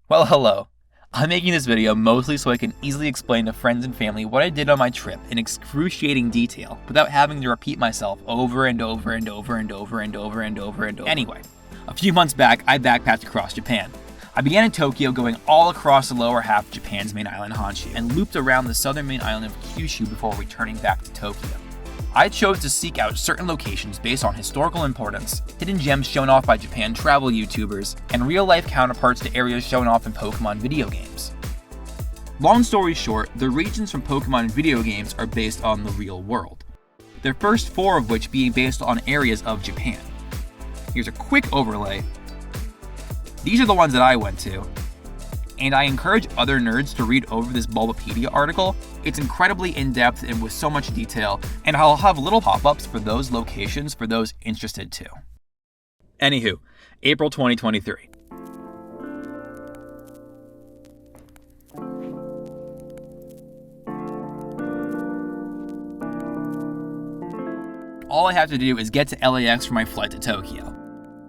Well, hello. I'm making this video mostly so I can easily explain to friends and family what I did on my trip in excruciating detail without having to repeat myself over and over and over and over and over and over and over. Anyway, a few months back, I backpacked across Japan. I began in Tokyo, going all across the lower half of Japan's main island Honshu, and looped around the southern main island of Kyushu before returning back to Tokyo. I chose to seek out certain locations based on historical importance, hidden gems shown off by Japan travel YouTubers, and real-life counterparts to areas shown off in Pokemon video games. Long story short, the regions from Pokemon video games are based on the real world, their first 4 of which being based on areas of Japan. Here's a quick overlay. These are the ones that I went to, and I encourage other nerds to read over this Bulbapedia article. It's incredibly in-depth and with so much detail, and I'll have little pop-ups for those locations for those interested too. Anywho, April 2023. All I have to do is get to LAX for my flight to Tokyo.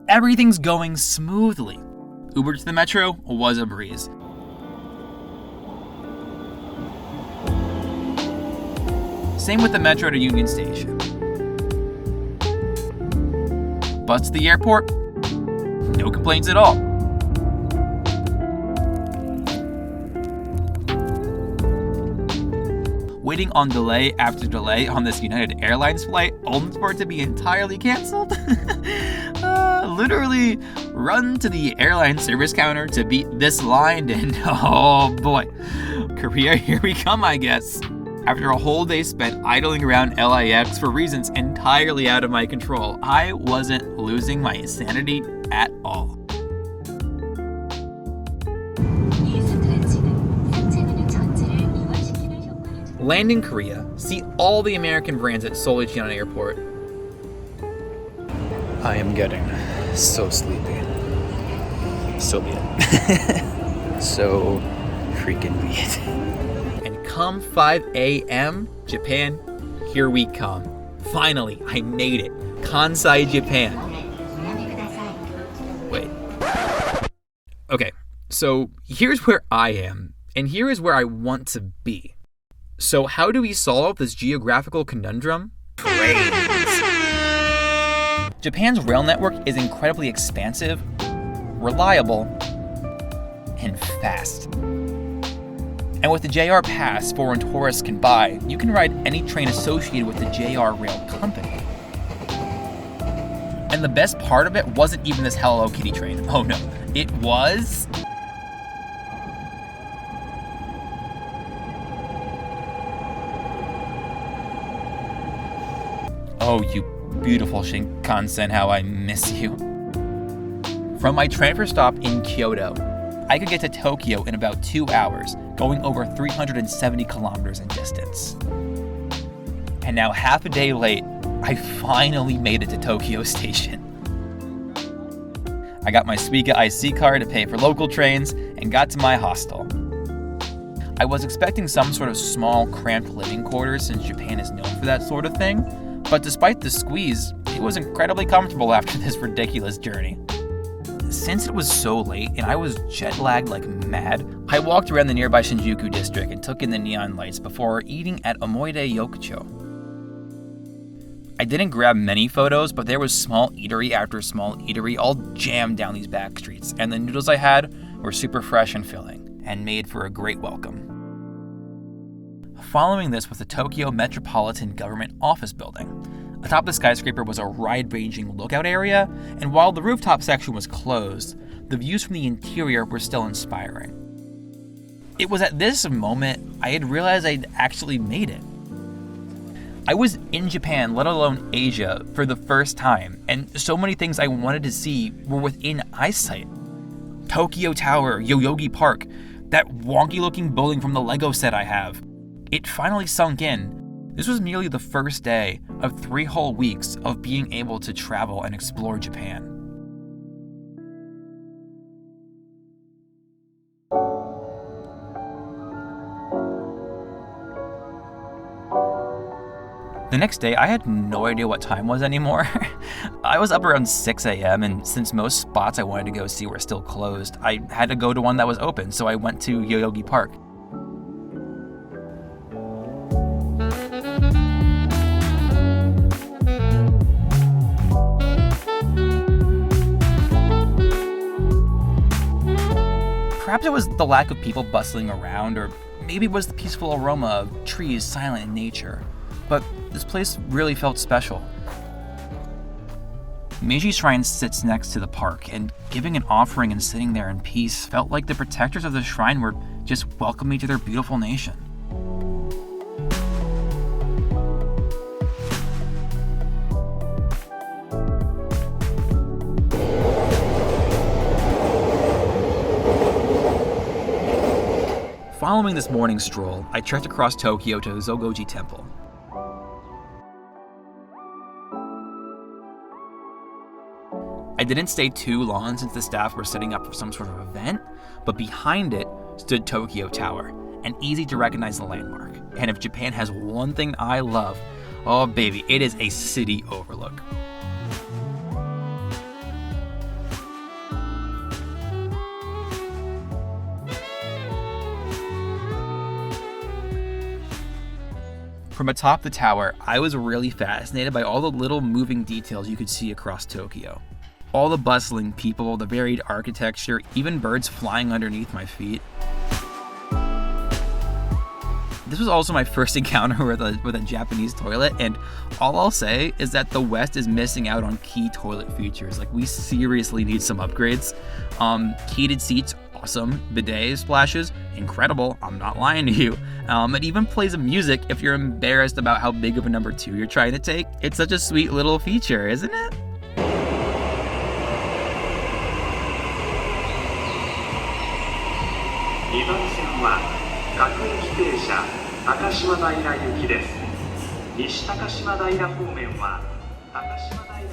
Everything's going smoothly. Uber to the metro was a breeze. Same with the metro to Union Station. Bus to the airport, no complaints at all. Waiting on delay after delay on this United Airlines flight, only for it to be entirely canceled? Literally run to the airline service counter to beat this line, and oh boy, Korea, here we come, I guess. After a whole day spent idling around LAX for reasons entirely out of my control, I wasn't losing my sanity at all. Land in Korea, see all the American brands at Seoul Incheon Airport. I am getting so sleepy. So be it. So freaking be it. And come 5 a.m., Japan, here we come. Finally, I made it. Kansai, Japan. Wait. Okay, so here's where I am, and here is where I want to be. So how do we solve this geographical conundrum? Trains. Japan's rail network is incredibly expansive, reliable, and fast. And with the JR Pass foreign tourists can buy, you can ride any train associated with the JR Rail Company. And the best part of it wasn't even this Hello Kitty train. Oh no, it was... Oh, you beautiful Shinkansen, how I miss you. From my transfer stop in Kyoto, I could get to Tokyo in about 2 hours, going over 370 kilometers in distance. And now, half a day late, I finally made it to Tokyo Station. I got my Suica IC card to pay for local trains and got to my hostel. I was expecting some sort of small, cramped living quarters since Japan is known for that sort of thing, but despite the squeeze, it was incredibly comfortable after this ridiculous journey. Since it was so late and I was jet-lagged like mad, I walked around the nearby Shinjuku district and took in the neon lights before eating at Omoide Yokucho. I didn't grab many photos, but there was small eatery after small eatery all jammed down these back streets, and the noodles I had were super fresh and filling, and made for a great welcome. Following this was the Tokyo Metropolitan Government Office Building. Atop the skyscraper was a wide-ranging lookout area, and while the rooftop section was closed, the views from the interior were still inspiring. It was at this moment I had realized I'd actually made it. I was in Japan, let alone Asia, for the first time, and so many things I wanted to see were within eyesight. Tokyo Tower, Yoyogi Park, that wonky-looking building from the Lego set I have. It finally sunk in. This was merely the first day of 3 whole weeks of being able to travel and explore Japan. The The next day, I had no idea what time was anymore. I was up around 6 a.m. and since most spots I wanted to go see were still closed, I had to go to one that was open, so I went to Yoyogi Park. Perhaps it was the lack of people bustling around, or maybe it was the peaceful aroma of trees silent in nature. But this place really felt special. Meiji Shrine sits next to the park, and giving an offering and sitting there in peace felt like the protectors of the shrine were just welcoming me to their beautiful nation. Following this morning stroll, I trekked across Tokyo to Zogoji Temple. I didn't stay too long since the staff were setting up for some sort of event, but behind it stood Tokyo Tower, an easy to recognize landmark. And if Japan has one thing I love, oh baby, it is a city overlook. From atop the tower, I was really fascinated by all the little moving details you could see across Tokyo. All the bustling people, the varied architecture, even birds flying underneath my feet. This was also my first encounter with a Japanese toilet, and all I'll say is that the West is missing out on key toilet features. Like, we seriously need some upgrades. Heated seats, awesome. Bidet splashes, incredible. I'm not lying to you. It even plays music if you're embarrassed about how big of a number 2 you're trying to take. It's such a sweet little feature, isn't it?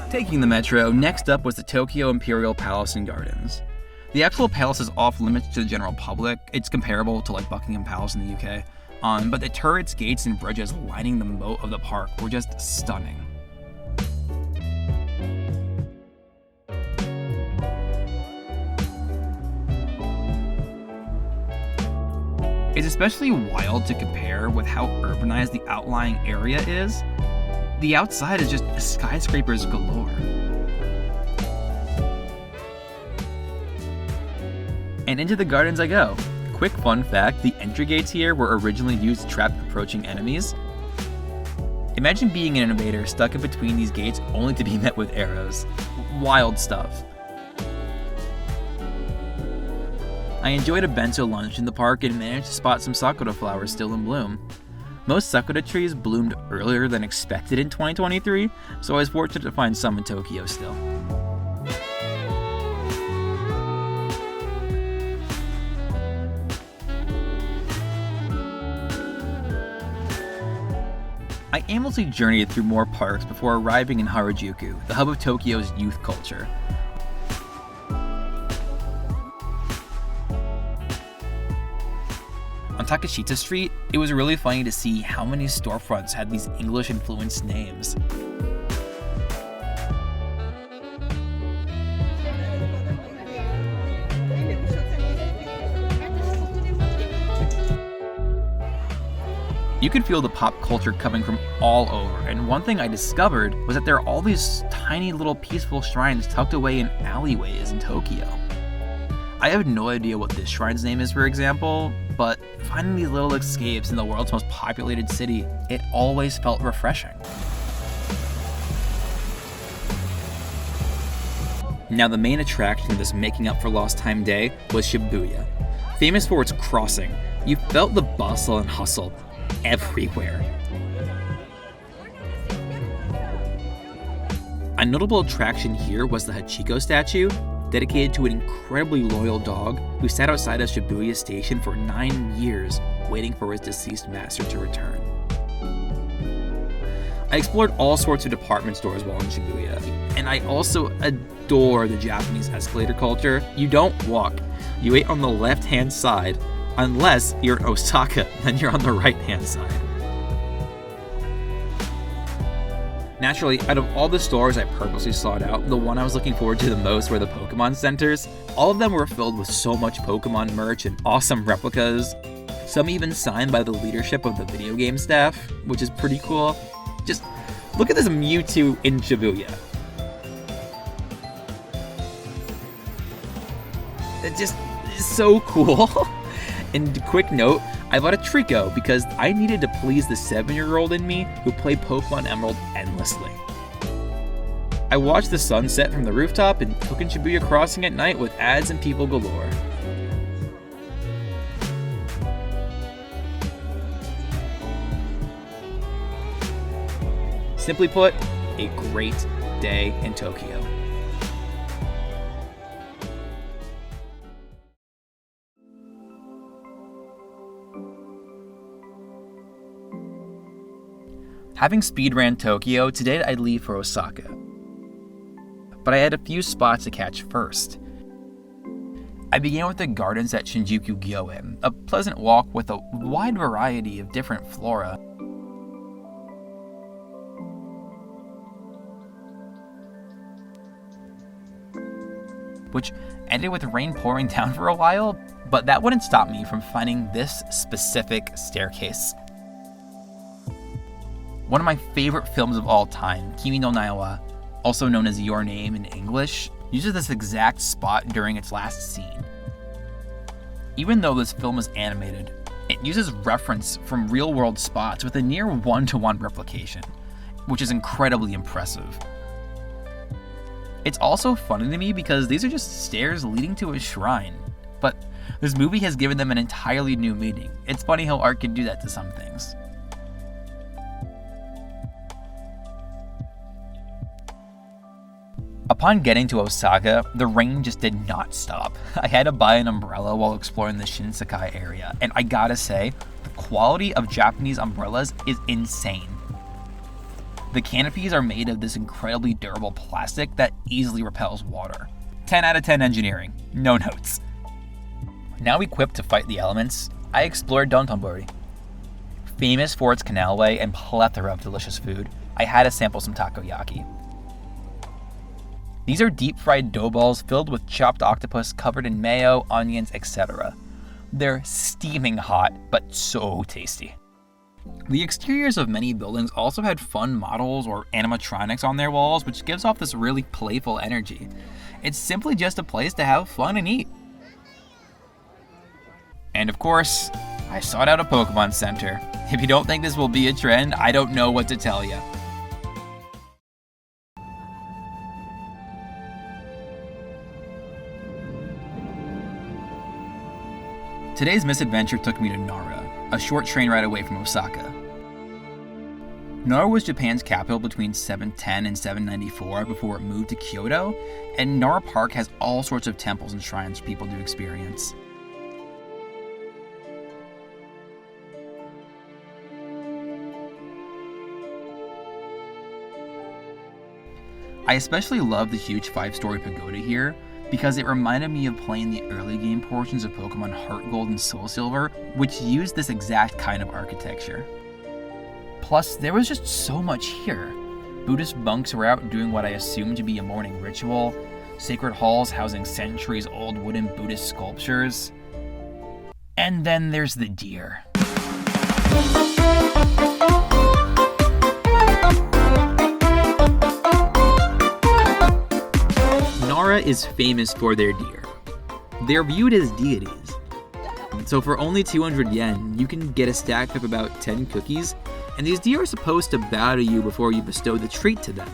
Taking the metro, next up was the Tokyo Imperial Palace and Gardens. The actual palace is off limits to the general public. It's comparable to like Buckingham Palace in the UK. But the turrets, gates, and bridges lining the moat of the park were just stunning. It's especially wild to compare with how urbanized the outlying area is. The outside is just skyscrapers galore. And into the gardens I go. Quick fun fact, the entry gates here were originally used to trap approaching enemies. Imagine being an invader stuck in between these gates only to be met with arrows. Wild stuff. I enjoyed a bento lunch in the park and managed to spot some sakura flowers still in bloom. Most sakura trees bloomed earlier than expected in 2023, so I was fortunate to find some in Tokyo still. I aimlessly journeyed through more parks before arriving in Harajuku, the hub of Tokyo's youth culture. On Takeshita Street, it was really funny to see how many storefronts had these English-influenced names. You could feel the pop culture coming from all over, and one thing I discovered was that there are all these tiny little peaceful shrines tucked away in alleyways in Tokyo. I have no idea what this shrine's name is, for example, but finding these little escapes in the world's most populated city, it always felt refreshing. Now, the main attraction of this making up for lost time day was Shibuya. Famous for its crossing, you felt the bustle and hustle everywhere. A notable attraction here was the Hachiko statue, dedicated to an incredibly loyal dog who sat outside of Shibuya Station for 9 years, waiting for his deceased master to return. I explored all sorts of department stores while in Shibuya, and I also adore the Japanese escalator culture. You don't walk, you wait on the left-hand side, unless you're in Osaka, then you're on the right-hand side. Naturally, out of all the stores I purposely sought out, the one I was looking forward to the most were the Pokemon centers. All of them were filled with so much Pokemon merch and awesome replicas. Some even signed by the leadership of the video game staff, which is pretty cool. Just look at this Mewtwo in Shibuya. It's just so cool. And quick note, I bought a Trico because I needed to please the 7-year-old in me who played Pokemon Emerald endlessly. I watched the sunset from the rooftop and took in Shibuya Crossing at night with ads and people galore. Simply put, a great day in Tokyo. Having speedran Tokyo, today I'd leave for Osaka. But I had a few spots to catch first. I began with the gardens at Shinjuku Gyoen, a pleasant walk with a wide variety of different flora. Which ended with rain pouring down for a while, but that wouldn't stop me from finding this specific staircase. One of my favorite films of all time, Kimi no Na wa, also known as Your Name in English, uses this exact spot during its last scene. Even though this film is animated, it uses reference from real-world spots with a near one-to-one replication, which is incredibly impressive. It's also funny to me because these are just stairs leading to a shrine, but this movie has given them an entirely new meaning. It's funny how art can do that to some things. Upon getting to Osaka, the rain just did not stop. I had to buy an umbrella while exploring the Shinsekai area, and I gotta say, the quality of Japanese umbrellas is insane. The canopies are made of this incredibly durable plastic that easily repels water. 10 out of 10 engineering, no notes. Now equipped to fight the elements, I explored Dotonbori. Famous for its canalway and plethora of delicious food, I had to sample some takoyaki. These are deep-fried dough balls filled with chopped octopus covered in mayo, onions, etc. They're steaming hot, but so tasty. The exteriors of many buildings also had fun models or animatronics on their walls, which gives off this really playful energy. It's simply just a place to have fun and eat. And of course, I sought out a Pokemon Center. If you don't think this will be a trend, I don't know what to tell you. Today's misadventure took me to Nara, a short train ride away from Osaka. Nara was Japan's capital between 710 and 794 before it moved to Kyoto, and Nara Park has all sorts of temples and shrines for people to experience. I especially love the huge 5-story pagoda here, because it reminded me of playing the early game portions of Pokemon Heart Gold and Soul Silver, which used this exact kind of architecture. Plus, there was just so much here. Buddhist monks were out doing what I assumed to be a morning ritual, sacred halls housing centuries-old wooden Buddhist sculptures, and then there's the deer. Nara is famous for their deer. They're viewed as deities. So for only 200 yen, you can get a stack of about 10 cookies, and these deer are supposed to bow to you before you bestow the treat to them.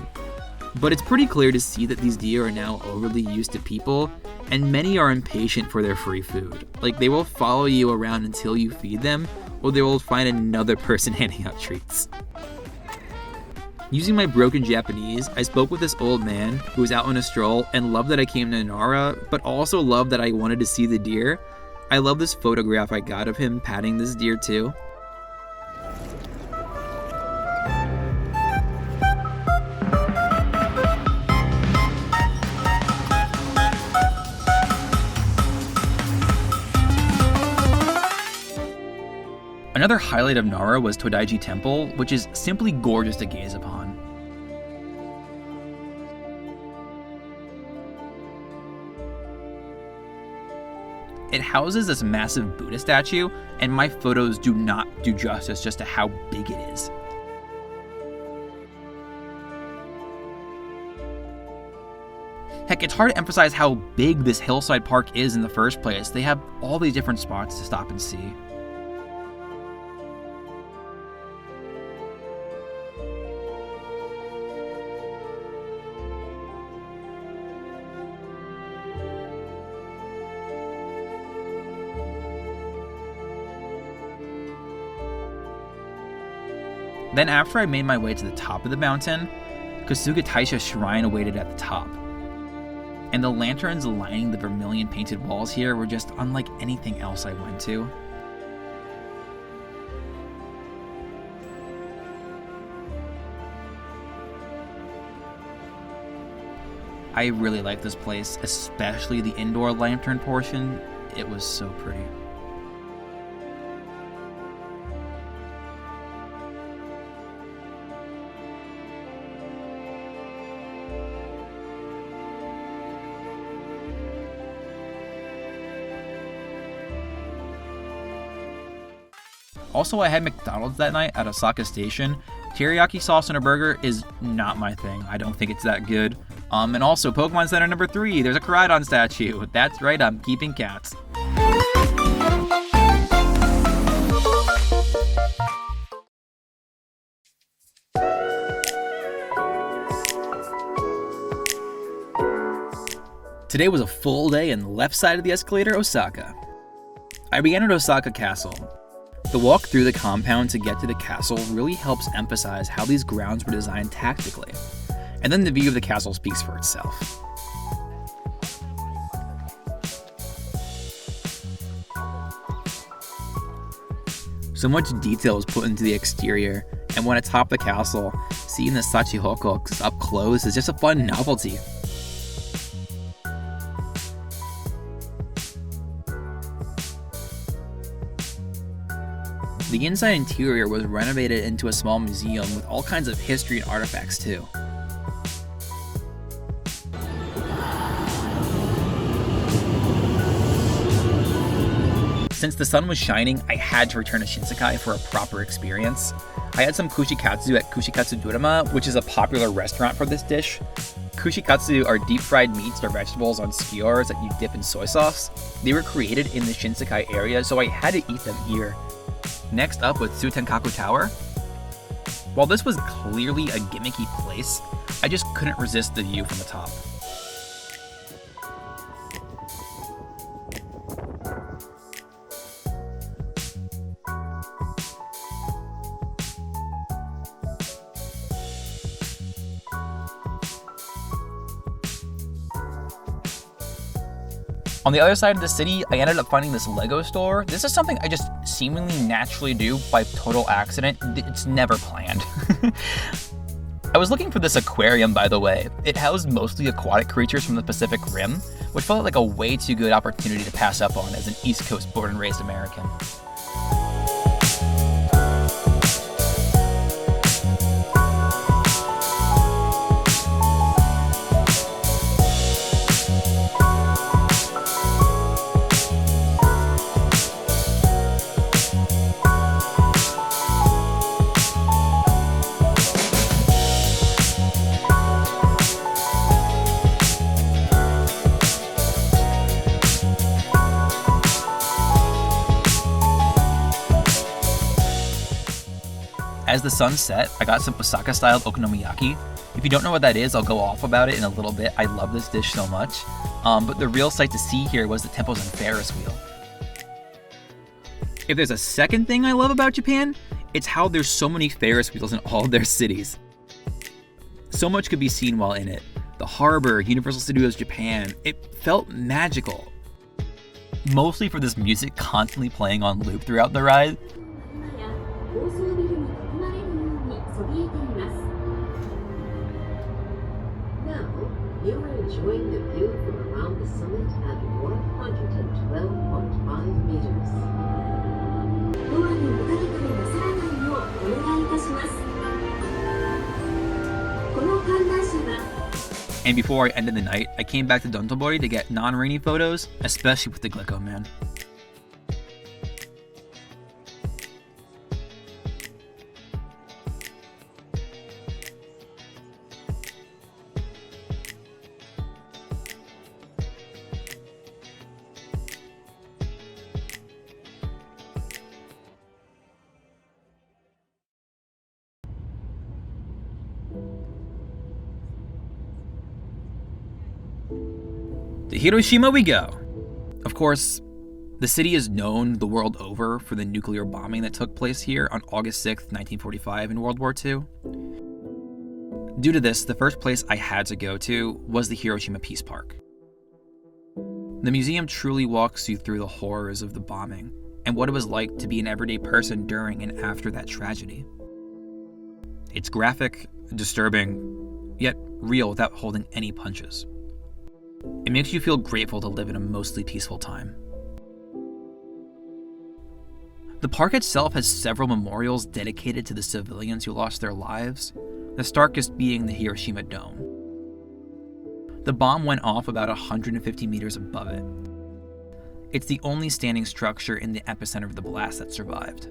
But it's pretty clear to see that these deer are now overly used to people, and many are impatient for their free food. Like, they will follow you around until you feed them, or they will find another person handing out treats. Using my broken Japanese, I spoke with this old man who was out on a stroll and loved that I came to Nara, but also loved that I wanted to see the deer. I love this photograph I got of him patting this deer too. Another highlight of Nara was Todaiji Temple, which is simply gorgeous to gaze upon. It houses this massive Buddha statue, and my photos do not do justice just to how big it is. Heck, it's hard to emphasize how big this hillside park is in the first place. They have all these different spots to stop and see. Then after I made my way to the top of the mountain, Kasuga Taisha Shrine awaited at the top. And the lanterns lining the vermilion painted walls here were just unlike anything else I went to. I really like this place, especially the indoor lantern portion. It was so pretty. Also, I had McDonald's that night at Osaka Station. Teriyaki sauce on a burger is not my thing. I don't think it's that good. And also, Pokemon Center number 3, there's a Koraidon statue. That's right, I'm keeping cats. Today was a full day in the left side of the escalator, Osaka. I began at Osaka Castle. The walk through the compound to get to the castle really helps emphasize how these grounds were designed tactically, and then the view of the castle speaks for itself. So much detail was put into the exterior, and when atop the castle, seeing the Shachihoko up close is just a fun novelty. The inside interior was renovated into a small museum with all kinds of history and artifacts too. Since the sun was shining, I had to return to Shinsekai for a proper experience. I had some kushikatsu at Kushikatsu Durama, which is a popular restaurant for this dish. Kushikatsu are deep-fried meats or vegetables on skewers that you dip in soy sauce. They were created in the Shinsekai area, so I had to eat them here. Next up was Tsutenkaku Tower. While this was clearly a gimmicky place, I just couldn't resist the view from the top. On the other side of the city, I ended up finding this Lego store. This is something I just seemingly naturally do by total accident. It's never planned. I was looking for this aquarium, by the way. It housed mostly aquatic creatures from the Pacific Rim, which felt like a way too good opportunity to pass up on as an East Coast born and raised American. As the sun set, I got some Osaka-style okonomiyaki. If you don't know what that is, I'll go off about it in a little bit. I love this dish so much. But the real sight to see here was the temples and Ferris wheel. If there's a second thing I love about Japan, it's how there's so many Ferris wheels in all of their cities. So much could be seen while in it. The harbor, Universal Studios Japan, it felt magical. Mostly for this music constantly playing on loop throughout the ride. Now, you are enjoying the view from around the summit at 112.5 meters. ドアに向かってなさらないようお願いいたします。この観覧車は And before I ended the night, I came back to Dontobori to get non-rainy photos, especially with the Glico, man. To Hiroshima we go. Of course, the city is known the world over for the nuclear bombing that took place here on August 6th, 1945 in World War II. Due to this, the first place I had to go to was the Hiroshima Peace Park. The museum truly walks you through the horrors of the bombing and what it was like to be an everyday person during and after that tragedy. It's graphic, disturbing, yet real without holding any punches. It makes you feel grateful to live in a mostly peaceful time. The park itself has several memorials dedicated to the civilians who lost their lives, the starkest being the Hiroshima Dome. The bomb went off about 150 meters above it. It's the only standing structure in the epicenter of the blast that survived.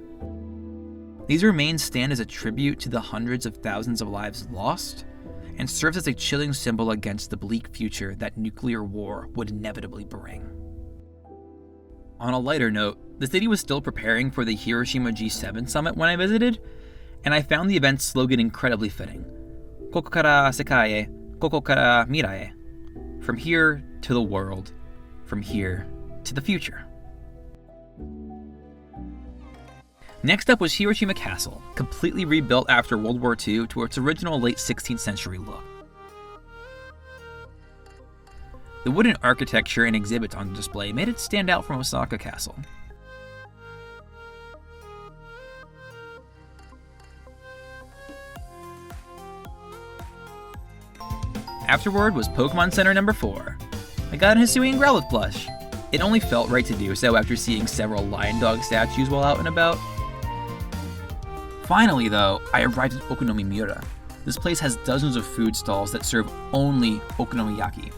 These remains stand as a tribute to the hundreds of thousands of lives lost, and serves as a chilling symbol against the bleak future that nuclear war would inevitably bring. On a lighter note, the city was still preparing for the Hiroshima G7 summit when I visited, and I found the event's slogan incredibly fitting. Koko kara sekai e, koko kara mirai e. From here to the world, from here to the future. Next up was Hiroshima Castle, completely rebuilt after World War II to its original late 16th century look. The wooden architecture and exhibits on display made it stand out from Osaka Castle. Afterward was Pokemon Center number 4. I got a Hisui and Growlithe plush. It only felt right to do so after seeing several lion dog statues while out and about. Finally, though, I arrived at Okonomiyura. This place has dozens of food stalls that serve only okonomiyaki.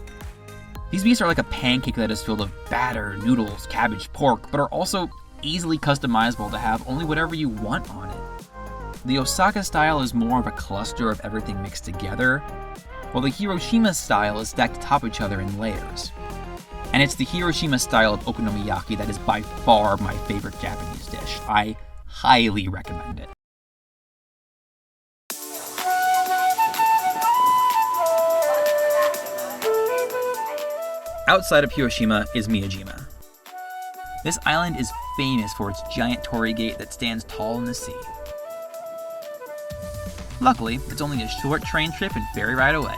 These beasts are like a pancake that is filled with batter, noodles, cabbage, pork, but are also easily customizable to have only whatever you want on it. The Osaka style is more of a cluster of everything mixed together, while the Hiroshima style is stacked atop each other in layers. And it's the Hiroshima style of okonomiyaki that is by far my favorite Japanese dish. I highly recommend it. Outside of Hiroshima is Miyajima. This island is famous for its giant torii gate that stands tall in the sea. Luckily, it's only a short train trip and ferry ride away.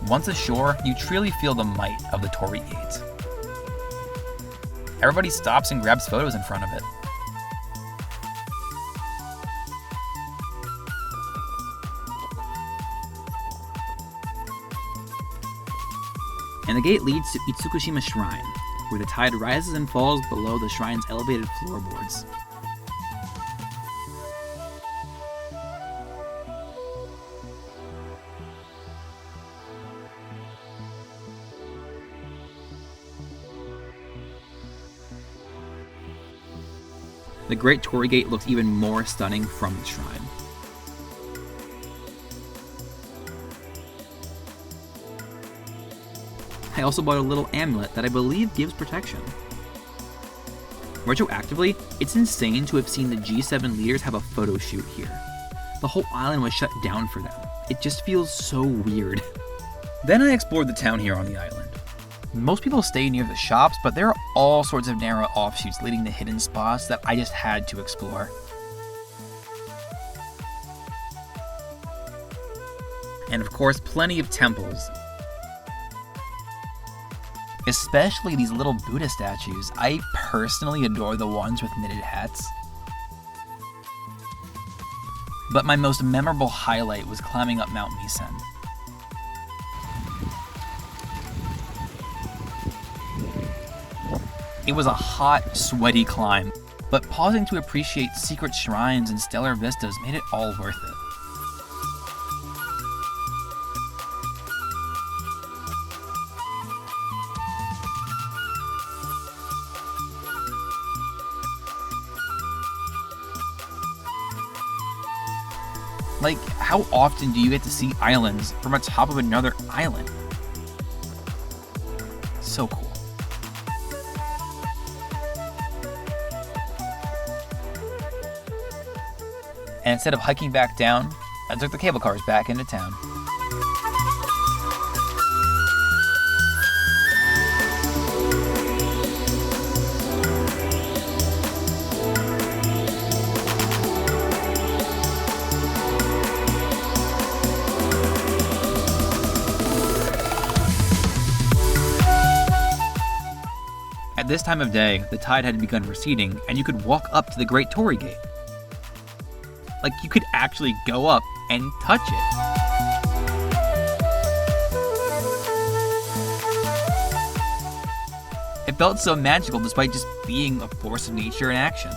Once ashore, you truly feel the might of the torii gate. Everybody stops and grabs photos in front of it. And the gate leads to Itsukushima Shrine, where the tide rises and falls below the shrine's elevated floorboards. The Great Torii Gate looks even more stunning from the shrine. I also bought a little amulet that I believe gives protection. Retroactively, it's insane to have seen the G7 leaders have a photo shoot here. The whole island was shut down for them. It just feels so weird. Then I explored the town here on the island. Most people stay near the shops, but there are all sorts of narrow offshoots leading to hidden spots that I just had to explore. And of course, plenty of temples. Especially these little Buddha statues. I personally adore the ones with knitted hats. But my most memorable highlight was climbing up Mount Misen. It was a hot, sweaty climb, but pausing to appreciate secret shrines and stellar vistas made it all worth it. Like, how often do you get to see islands from the top of another island? So cool. And instead of hiking back down, I took the cable cars back into town. At this time of day, the tide had begun receding, and you could walk up to the Great Torii Gate. Like, you could actually go up and touch it. It felt so magical despite just being a force of nature in action.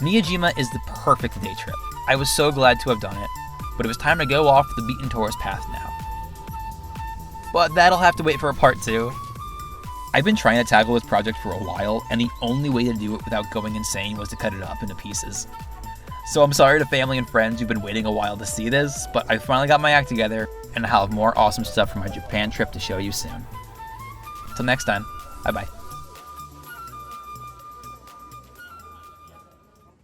Miyajima is the perfect day trip. I was so glad to have done it, but it was time to go off the beaten tourist path now. But that'll have to wait for a part 2. I've been trying to tackle this project for a while, and the only way to do it without going insane was to cut it up into pieces. So I'm sorry to family and friends who've been waiting a while to see this, but I finally got my act together, and I'll have more awesome stuff from my Japan trip to show you soon. Till next time, bye-bye.